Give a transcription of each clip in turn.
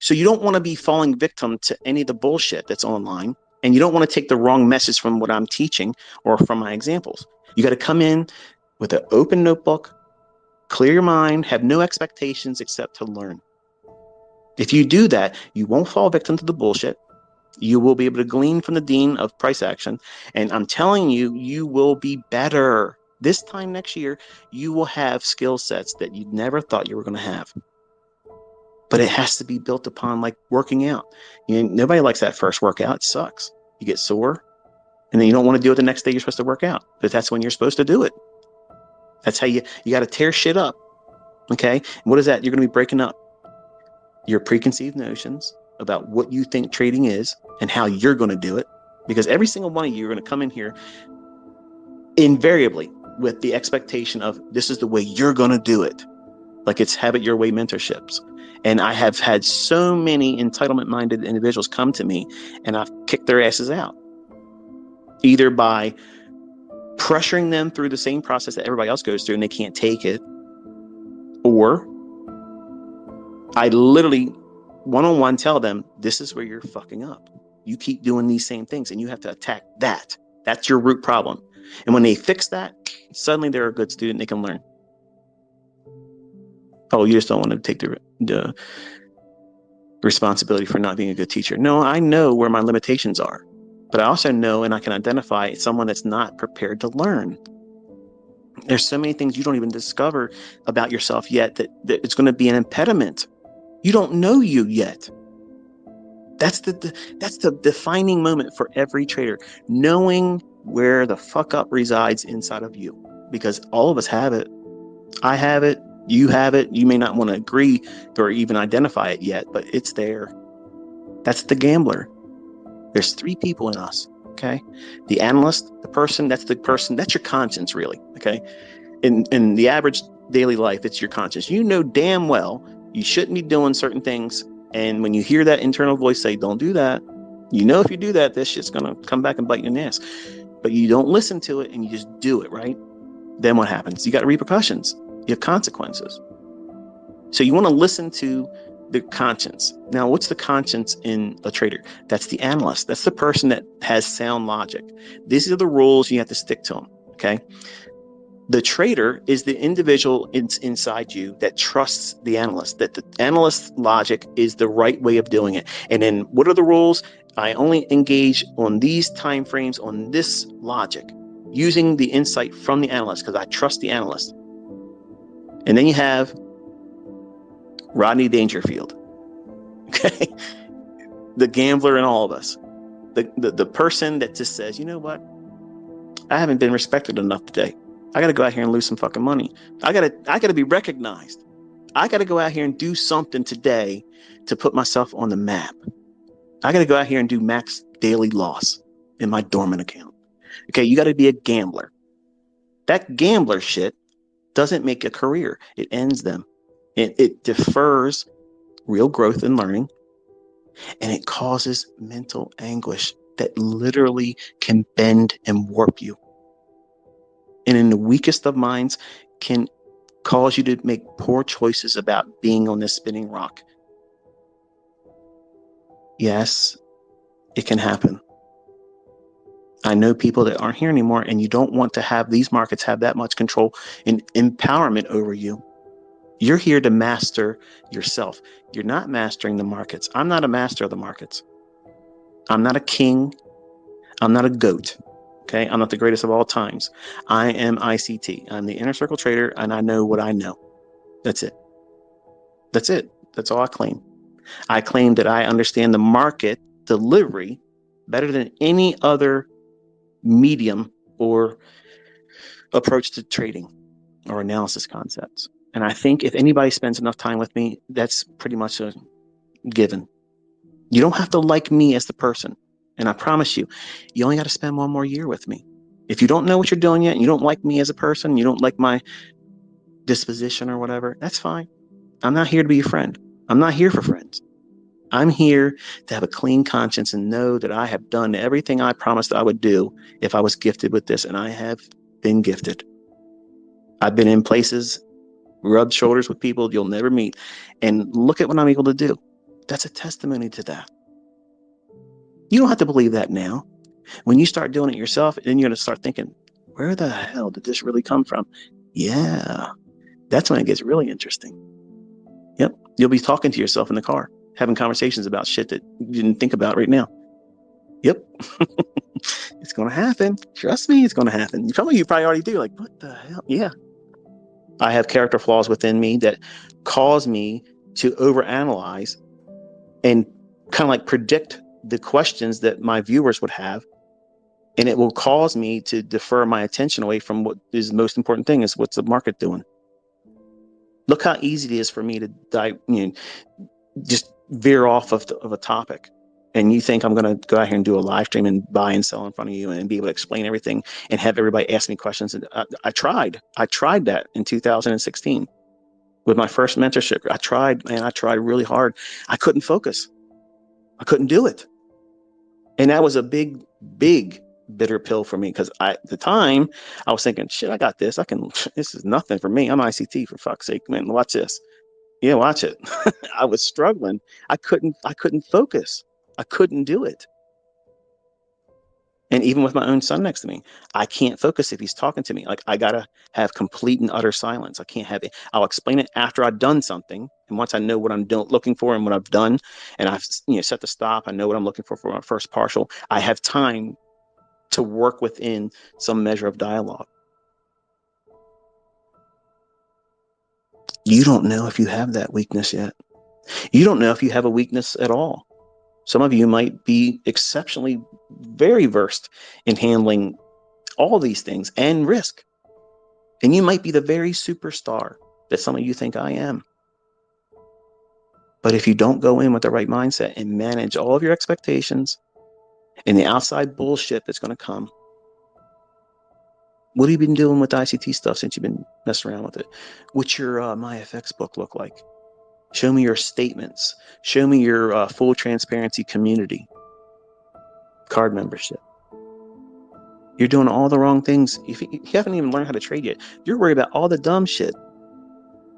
So you don't want to be falling victim to any of the bullshit that's online. And you don't want to take the wrong message from what I'm teaching or from my examples. You got to come in with an open notebook, clear your mind, have no expectations except to learn. If you do that, you won't fall victim to the bullshit. You will be able to glean from the dean of price action. And I'm telling you, you will be better. This time next year, you will have skill sets that you never thought you were going to have. But it has to be built upon like working out. You know, nobody likes that first workout. It sucks. You get sore. And then you don't want to do it the next day you're supposed to work out. But that's when you're supposed to do it. That's how you got to tear shit up. Okay. And what is that? You're going to be breaking up your preconceived notions about what you think trading is and how you're going to do it. Because every single one of you are going to come in here invariably with the expectation of this is the way you're going to do it. Like it's Have It Your Way mentorships. And I have had so many entitlement-minded individuals come to me and I've kicked their asses out. Either by pressuring them through the same process that everybody else goes through and they can't take it, or I literally one-on-one tell them, this is where you're fucking up. You keep doing these same things and you have to attack that. That's your root problem. And when they fix that, suddenly they're a good student. They can learn. Oh, you just don't want to take the responsibility for not being a good teacher. No, I know where my limitations are, but I also know and I can identify someone that's not prepared to learn. There's so many things you don't even discover about yourself yet that it's going to be an impediment. You don't know you yet. That's the defining moment for every trader, knowing where the fuck up resides inside of you, because all of us have it. I have it. You have it. You may not want to agree or even identify it yet, but it's there. That's the gambler. There's three people in us. Okay. The analyst, the person, that's your conscience, really. Okay. In the average daily life, it's your conscience. You know damn well you shouldn't be doing certain things. And when you hear that internal voice say, don't do that, you know, if you do that, this shit's going to come back and bite you in the ass. But you don't listen to it and you just do it, right? Then what happens? You got repercussions. You have consequences. So you want to listen to the conscience. Now, what's the conscience in a trader? That's the analyst. That's the person that has sound logic. These are the rules. You have to stick to them. Okay. The trader is the individual inside you that trusts the analyst, that the analyst's logic is the right way of doing it. And then what are the rules? I only engage on these time frames, on this logic, using the insight from the analyst because I trust the analyst. And then you have Rodney Dangerfield, okay? The gambler in all of us, the person that just says, you know what? I haven't been respected enough today. I got to go out here and lose some fucking money. I got to be recognized. I got to go out here and do something today to put myself on the map. I got to go out here and do max daily loss in my dormant account. Okay, you got to be a gambler. That gambler shit doesn't make a career. It ends them. It defers real growth and learning, and it causes mental anguish that literally can bend and warp you. And in the weakest of minds can cause you to make poor choices about being on this spinning rock. Yes, it can happen. I know people that aren't here anymore, and you don't want to have these markets have that much control and empowerment over you. You're here to master yourself. You're not mastering the markets. I'm not a master of the markets. I'm not a king. I'm not a goat. Okay, I'm not the greatest of all times. I am ICT. I'm the inner circle trader, and I know what I know. That's it. That's it. That's all I claim. I claim that I understand the market delivery better than any other medium or approach to trading or analysis concepts. And I think if anybody spends enough time with me, that's pretty much a given. You don't have to like me as the person. And I promise you, you only got to spend one more year with me. If you don't know what you're doing yet and you don't like me as a person, you don't like my disposition or whatever, that's fine. I'm not here to be your friend. I'm not here for friends. I'm here to have a clean conscience and know that I have done everything I promised I would do if I was gifted with this, and I have been gifted. I've been in places, rubbed shoulders with people you'll never meet, and look at what I'm able to do. That's a testimony to that. You don't have to believe that now. When you start doing it yourself, then you're going to start thinking, where the hell did this really come from? Yeah, that's when it gets really interesting. Yep. You'll be talking to yourself in the car, having conversations about shit that you didn't think about right now. Yep. It's going to happen. Trust me, it's going to happen. Some of you probably already do. Like, what the hell? Yeah. I have character flaws within me that cause me to overanalyze and kind of like predict the questions that my viewers would have. And it will cause me to defer my attention away from what is the most important thing, is what's the market doing. Look how easy it is for me to just veer off of a topic. And you think I'm going to go out here and do a live stream and buy and sell in front of you and be able to explain everything and have everybody ask me questions. And I tried that in 2016 with my first mentorship. I tried really hard. I couldn't focus. I couldn't do it. And that was a big, big bitter pill for me, because at the time I was thinking, shit, I got this. This is nothing for me. I'm ICT, for fuck's sake, man. Watch this. Yeah, watch it. I was struggling. I couldn't focus. I couldn't do it. And even with my own son next to me, I can't focus if he's talking to me. Like, I gotta have complete and utter silence. I can't have it. I'll explain it after I've done something, and once I know what I'm looking for and what I've done, and I've set the stop. I know what I'm looking for my first partial. I have time to work within some measure of dialogue. You don't know if you have that weakness yet. You don't know if you have a weakness at all. Some of you might be exceptionally very versed in handling all these things and risk. And you might be the very superstar that some of you think I am. But if you don't go in with the right mindset and manage all of your expectations and the outside bullshit that's going to come, what have you been doing with the ICT stuff since you've been messing around with it? What's your MyFX book look like? Show me your statements. Show me your full transparency community card membership. You're doing all the wrong things. If you haven't even learned how to trade yet, you're worried about all the dumb shit.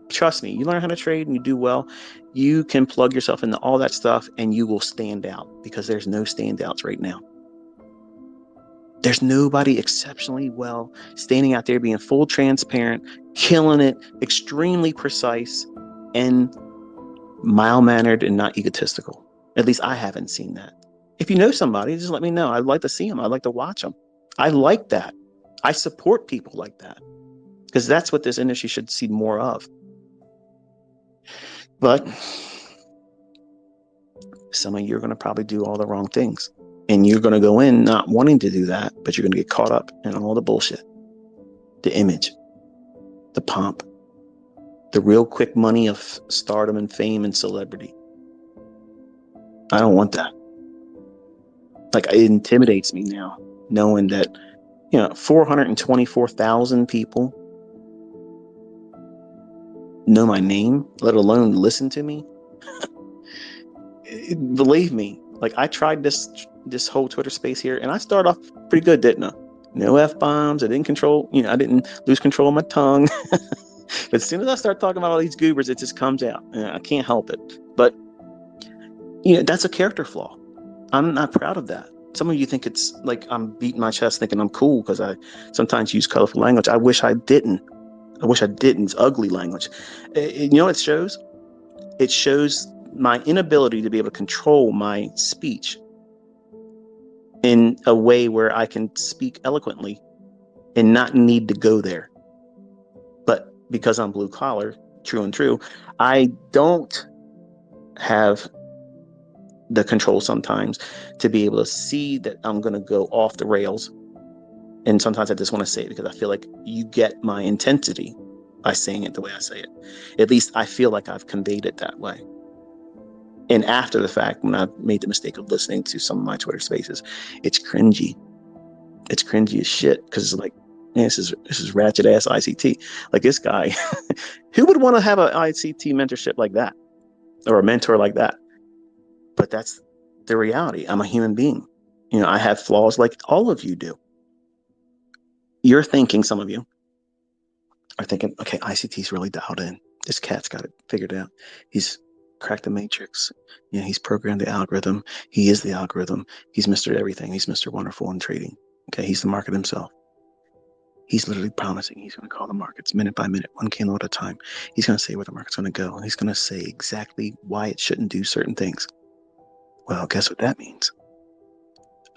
Trust me, you learn how to trade and you do well, you can plug yourself into all that stuff and you will stand out, because there's no standouts right now. There's nobody exceptionally well standing out there being full transparent, killing it, extremely precise, and mild-mannered and not egotistical. At least I haven't seen that. If you know somebody, just let me know. I'd like to see them. I'd like to watch them. I like that. I support people like that, because that's what this industry should see more of. But some of you are going to probably do all the wrong things. And you're going to go in not wanting to do that, but you're going to get caught up in all the bullshit. The image, the pomp, the real quick money of stardom and fame and celebrity. I don't want that. Like, it intimidates me now, knowing that, 424,000 people know my name, let alone listen to me. Believe me, like, I tried this whole Twitter space here, and I started off pretty good, didn't I? No F-bombs. I didn't lose control of my tongue. But as soon as I start talking about all these goobers, it just comes out. I can't help it. But, that's a character flaw. I'm not proud of that. Some of you think it's like I'm beating my chest thinking I'm cool because I sometimes use colorful language. I wish I didn't. It's ugly language. You know what it shows? It shows my inability to be able to control my speech in a way where I can speak eloquently and not need to go there. But because I'm blue collar, true and true, I don't have the control sometimes to be able to see that I'm going to go off the rails. And sometimes I just want to say it because I feel like you get my intensity by saying it the way I say it. At least I feel like I've conveyed it that way. And after the fact, when I've made the mistake of listening to some of my Twitter spaces, it's cringy. It's cringy as shit, because it's like, man, this is ratchet ass ICT. Like, this guy, who would want to have an ICT mentorship like that, or a mentor like that? But that's the reality. I'm a human being. I have flaws like all of you do. You're thinking, some of you are thinking, okay, ICT's really dialed in. This cat's got it figured out. crack the matrix. He's programmed the algorithm. He is the algorithm. He's Mr. Everything. He's Mr. Wonderful in trading. Okay, he's the market himself. He's literally promising he's going to call the markets minute by minute, one candle at a time. He's going to say where the market's going to go. He's going to say exactly why it shouldn't do certain things. Well, guess what that means?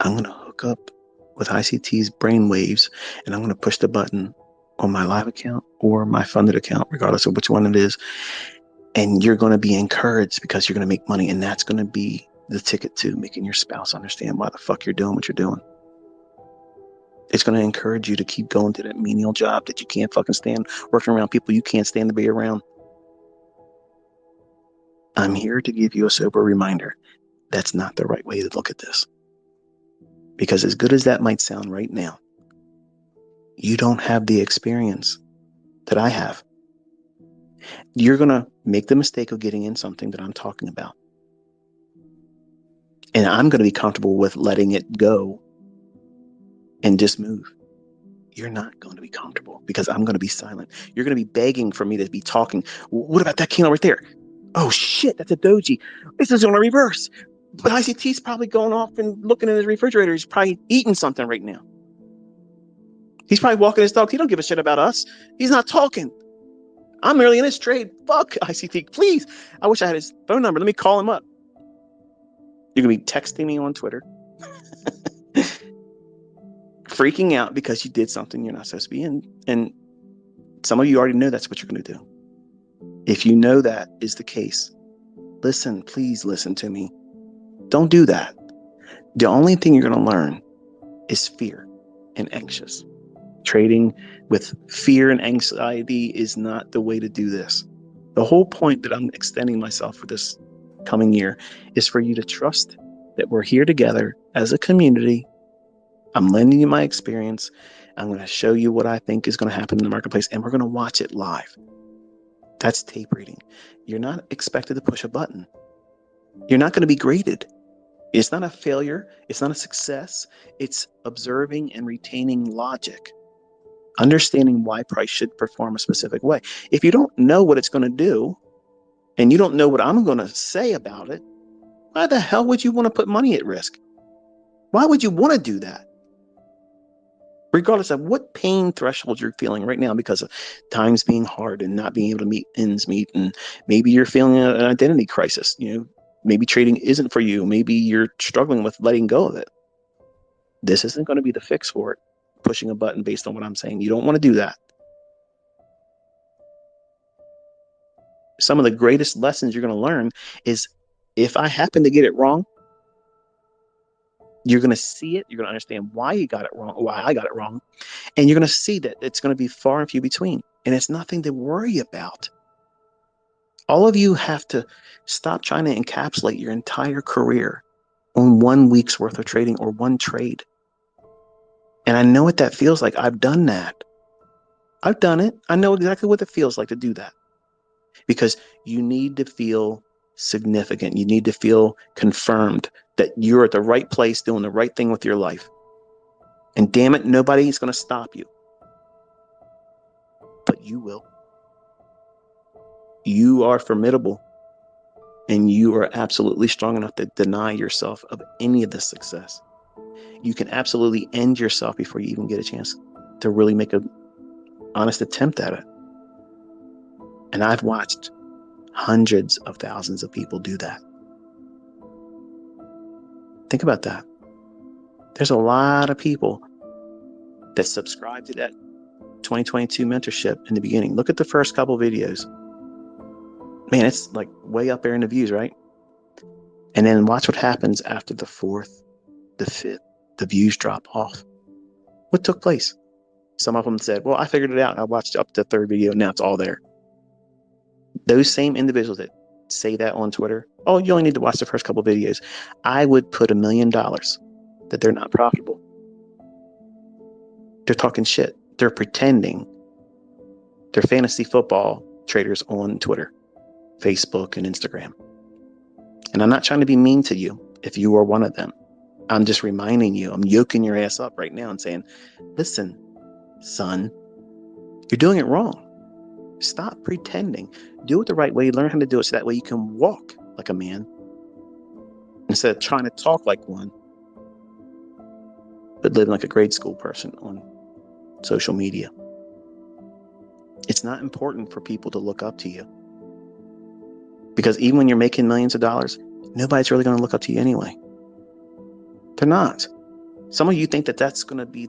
I'm going to hook up with ICT's brainwaves, and I'm going to push the button on my live account or my funded account, regardless of which one it is. And you're going to be encouraged because you're going to make money. And that's going to be the ticket to making your spouse understand why the fuck you're doing what you're doing. It's going to encourage you to keep going to that menial job that you can't fucking stand, working around people you can't stand to be around. I'm here to give you a sober reminder. That's not the right way to look at this. Because as good as that might sound right now, you don't have the experience that I have. You're going to make the mistake of getting in something that I'm talking about. And I'm going to be comfortable with letting it go and just move. You're not going to be comfortable because I'm going to be silent. You're going to be begging for me to be talking. What about that candle right there? Oh shit, that's a doji. This is on a reverse. But ICT's probably going off and looking in his refrigerator. He's probably eating something right now. He's probably walking his dog. He don't give a shit about us. He's not talking. I'm merely in his trade. Fuck ICT, please. I wish I had his phone number. Let me call him up. You're going to be texting me on Twitter. Freaking out because you did something you're not supposed to be in. And some of you already know that's what you're going to do. If you know that is the case, listen, please listen to me. Don't do that. The only thing you're going to learn is fear and anxious. Trading with fear and anxiety is not the way to do this. The whole point that I'm extending myself for this coming year is for you to trust that we're here together as a community. I'm lending you my experience. I'm going to show you what I think is going to happen in the marketplace, and we're going to watch it live. That's tape reading. You're not expected to push a button. You're not going to be graded. It's not a failure. It's not a success. It's observing and retaining logic, understanding why price should perform a specific way. If you don't know what it's going to do, and you don't know what I'm going to say about it, why the hell would you want to put money at risk? Why would you want to do that? Regardless of what pain threshold you're feeling right now because of times being hard and not being able to meet ends meet, and maybe you're feeling an identity crisis. Maybe trading isn't for you. Maybe you're struggling with letting go of it. This isn't going to be the fix for it, pushing a button based on what I'm saying. You don't want to do that. Some of the greatest lessons you're going to learn is if I happen to get it wrong, you're going to see it. You're going to understand why you got it wrong, why I got it wrong. And you're going to see that it's going to be far and few between. And it's nothing to worry about. All of you have to stop trying to encapsulate your entire career on 1 week's worth of trading or one trade. And I know what that feels like. I've done that. I've done it. I know exactly what it feels like to do that. Because you need to feel significant. You need to feel confirmed that you're at the right place doing the right thing with your life. And damn it, nobody is going to stop you. But you will. You are formidable. And you are absolutely strong enough to deny yourself of any of this success. You can absolutely end yourself before you even get a chance to really make an honest attempt at it. And I've watched hundreds of thousands of people do that. Think about that. There's a lot of people that subscribe to that 2022 mentorship in the beginning. Look at the first couple videos. Man, it's like way up there in the views, right? And then watch what happens after the fourth, the fifth, the views drop off. What took place? Some of them said, well, I figured it out. I watched up to the third video. Now it's all there. Those same individuals that say that on Twitter, oh, you only need to watch the first couple videos. I would put $1 million that they're not profitable. They're talking shit. They're pretending. They're fantasy football traders on Twitter, Facebook, and Instagram. And I'm not trying to be mean to you if you are one of them. I'm just reminding you, I'm yoking your ass up right now and saying, listen, son, you're doing it wrong. Stop pretending. Do it the right way. Learn how to do it so that way you can walk like a man instead of trying to talk like one, but living like a grade school person on social media. It's not important for people to look up to you, because even when you're making millions of dollars, nobody's really going to look up to you anyway. They're not. Some of you think that that's going to be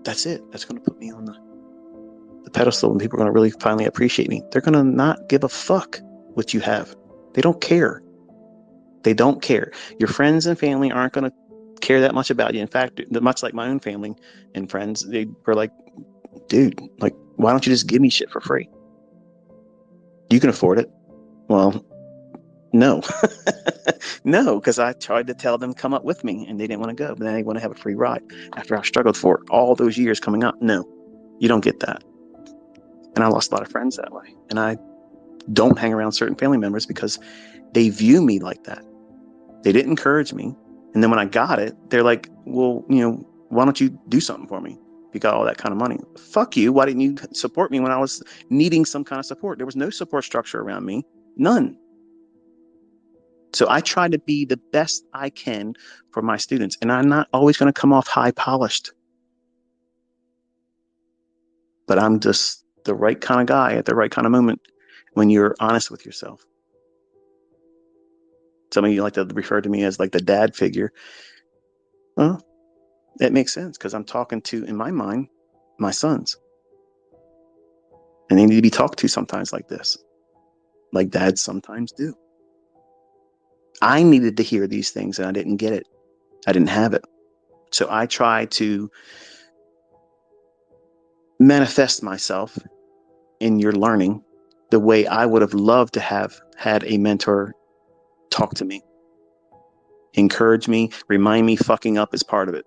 that's it. That's going to put me on the pedestal and people are going to really finally appreciate me. They're going to not give a fuck what you have. They don't care. They don't care. Your friends and family aren't going to care that much about you. In fact, much like my own family and friends, they were like, dude, like, why don't you just give me shit for free? You can afford it. Well, no. No, because I tried to tell them come up with me and they didn't want to go, but then they want to have a free ride after I struggled for all those years coming up. No, you don't get that. And I lost a lot of friends that way. And I don't hang around certain family members because they view me like that. They didn't encourage me. And then when I got it, they're like, well, why don't you do something for me? You got all that kind of money. Fuck you. Why didn't you support me when I was needing some kind of support? There was no support structure around me. None. So I try to be the best I can for my students. And I'm not always going to come off high polished. But I'm just the right kind of guy at the right kind of moment when you're honest with yourself. Some of you like to refer to me as like the dad figure. Well, it makes sense because I'm talking to, in my mind, my sons. And they need to be talked to sometimes like this, like dads sometimes do. I needed to hear these things and I didn't get it. I didn't have it. So I try to manifest myself in your learning the way I would have loved to have had a mentor talk to me, encourage me, remind me fucking up is part of it.